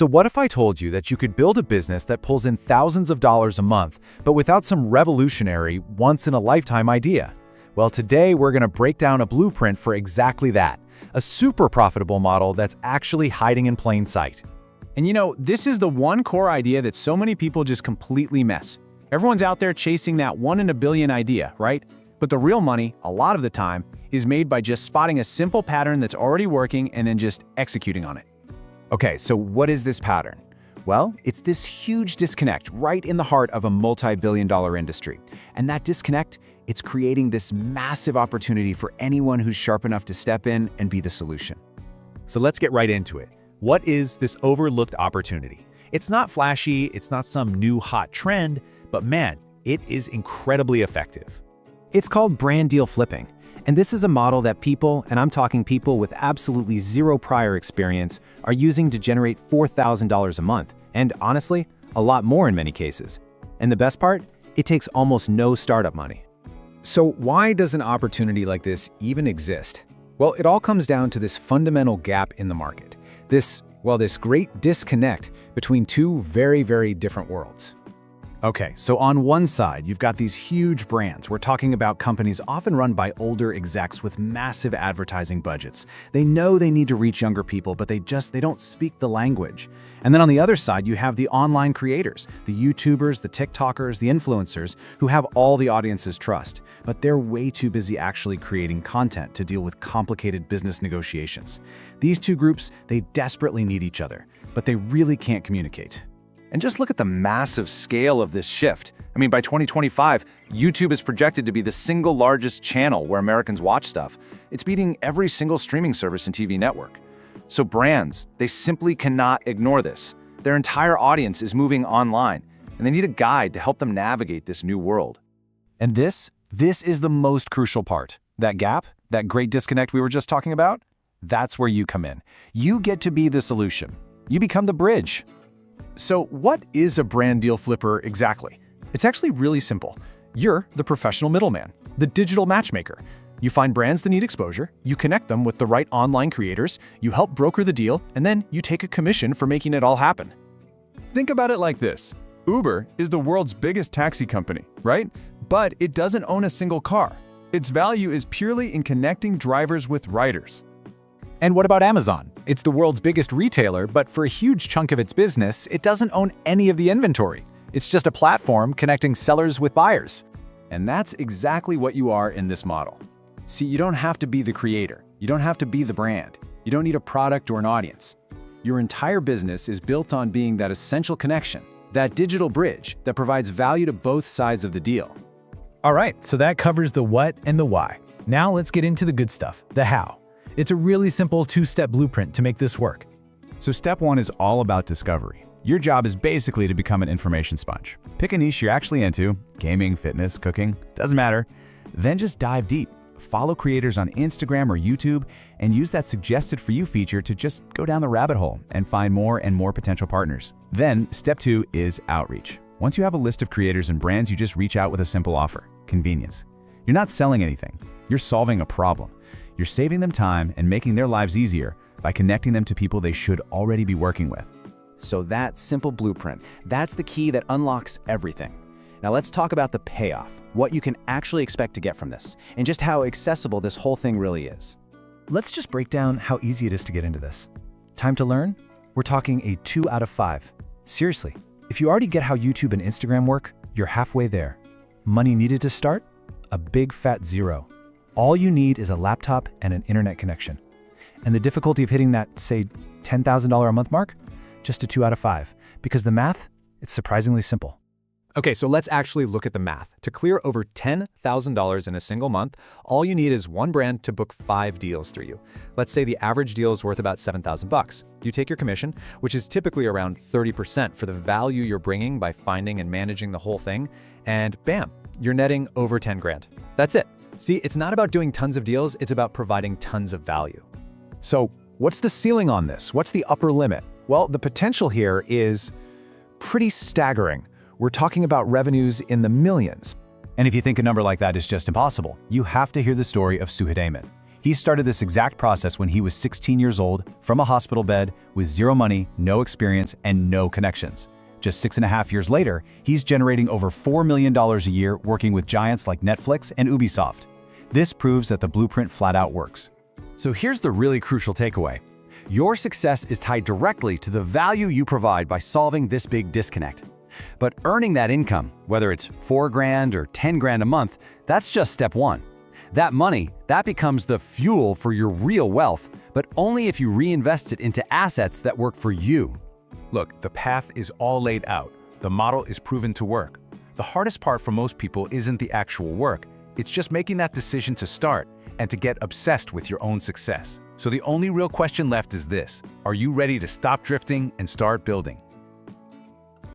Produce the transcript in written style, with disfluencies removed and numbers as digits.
So what if I told you that you could build a business that pulls in thousands of dollars a month, but without some revolutionary, once-in-a-lifetime idea? Well, today we're going to break down a blueprint for exactly that, a super profitable model that's actually hiding in plain sight. And this is the one core idea that so many people just completely miss. Everyone's out there chasing that 1 in a billion idea, right? But the real money, a lot of the time, is made by just spotting a simple pattern that's already working and then just executing on it. Okay, so what is this pattern? Well, it's this huge disconnect right in the heart of a multi-billion-dollar industry. And that disconnect, it's creating this massive opportunity for anyone who's sharp enough to step in and be the solution. So let's get right into it. What is this overlooked opportunity? It's not flashy, it's not some new hot trend, but man, it is incredibly effective. It's called brand deal flipping. And this is a model that people, and I'm talking people with absolutely zero prior experience, are using to generate $4,000 a month, and honestly, a lot more in many cases. And the best part? It takes almost no startup money. So why does an opportunity like this even exist? Well, it all comes down to this fundamental gap in the market. This great disconnect between two very, very different worlds. Okay, so on one side, you've got these huge brands. We're talking about companies often run by older execs with massive advertising budgets. They know they need to reach younger people, but they don't speak the language. And then on the other side, you have the online creators, the YouTubers, the TikTokers, the influencers, who have all the audience's trust, but they're way too busy actually creating content to deal with complicated business negotiations. These two groups, they desperately need each other, but they really can't communicate. And just look at the massive scale of this shift. I mean, by 2025, YouTube is projected to be the single largest channel where Americans watch stuff. It's beating every single streaming service and TV network. So brands, they simply cannot ignore this. Their entire audience is moving online, and they need a guide to help them navigate this new world. And this is the most crucial part. That gap, that great disconnect we were just talking about, that's where you come in. You get to be the solution. You become the bridge. So what is a brand deal flipper exactly? It's actually really simple. You're the professional middleman, the digital matchmaker. You find brands that need exposure, you connect them with the right online creators, you help broker the deal, and then you take a commission for making it all happen. Think about it like this. Uber is the world's biggest taxi company, right? But it doesn't own a single car. Its value is purely in connecting drivers with riders. And what about Amazon? It's the world's biggest retailer, but for a huge chunk of its business, it doesn't own any of the inventory. It's just a platform connecting sellers with buyers. And that's exactly what you are in this model. See, you don't have to be the creator. You don't have to be the brand. You don't need a product or an audience. Your entire business is built on being that essential connection, that digital bridge that provides value to both sides of the deal. All right, so that covers the what and the why. Now let's get into the good stuff, the how. It's a really simple two-step blueprint to make this work. So step 1 is all about discovery. Your job is basically to become an information sponge. Pick a niche you're actually into, gaming, fitness, cooking, doesn't matter. Then just dive deep. Follow creators on Instagram or YouTube and use that suggested for you feature to just go down the rabbit hole and find more and more potential partners. Then step 2 is outreach. Once you have a list of creators and brands, you just reach out with a simple offer, convenience. You're not selling anything, you're solving a problem. You're saving them time and making their lives easier by connecting them to people they should already be working with. So that simple blueprint, that's the key that unlocks everything. Now let's talk about the payoff, what you can actually expect to get from this, and just how accessible this whole thing really is. Let's just break down how easy it is to get into this. Time to learn? We're talking a 2 out of 5. Seriously, if you already get how YouTube and Instagram work, you're halfway there. Money needed to start? A big fat 0. All you need is a laptop and an internet connection. And the difficulty of hitting that, say, $10,000 a month mark? Just a 2 out of 5. Because the math, it's surprisingly simple. Okay, so let's actually look at the math. To clear over $10,000 in a single month, all you need is one brand to book 5 deals through you. Let's say the average deal is worth about $7,000. You take your commission, which is typically around 30% for the value you're bringing by finding and managing the whole thing, and bam, you're netting over 10 grand. That's it. See, it's not about doing tons of deals, it's about providing tons of value. So what's the ceiling on this? What's the upper limit? Well, the potential here is pretty staggering. We're talking about revenues in the millions. And if you think a number like that is just impossible, you have to hear the story of Suhid Ayman. He started this exact process when he was 16 years old, from a hospital bed, with zero money, no experience, and no connections. Just 6.5 years later, he's generating over $4 million a year working with giants like Netflix and Ubisoft. This proves that the blueprint flat out works. So here's the really crucial takeaway. Your success is tied directly to the value you provide by solving this big disconnect. But earning that income, whether it's $4,000 or $10,000 a month, that's just step one. That money, that becomes the fuel for your real wealth, but only if you reinvest it into assets that work for you. Look, the path is all laid out. The model is proven to work. The hardest part for most people isn't the actual work. It's just making that decision to start and to get obsessed with your own success. So the only real question left is this: are you ready to stop drifting and start building?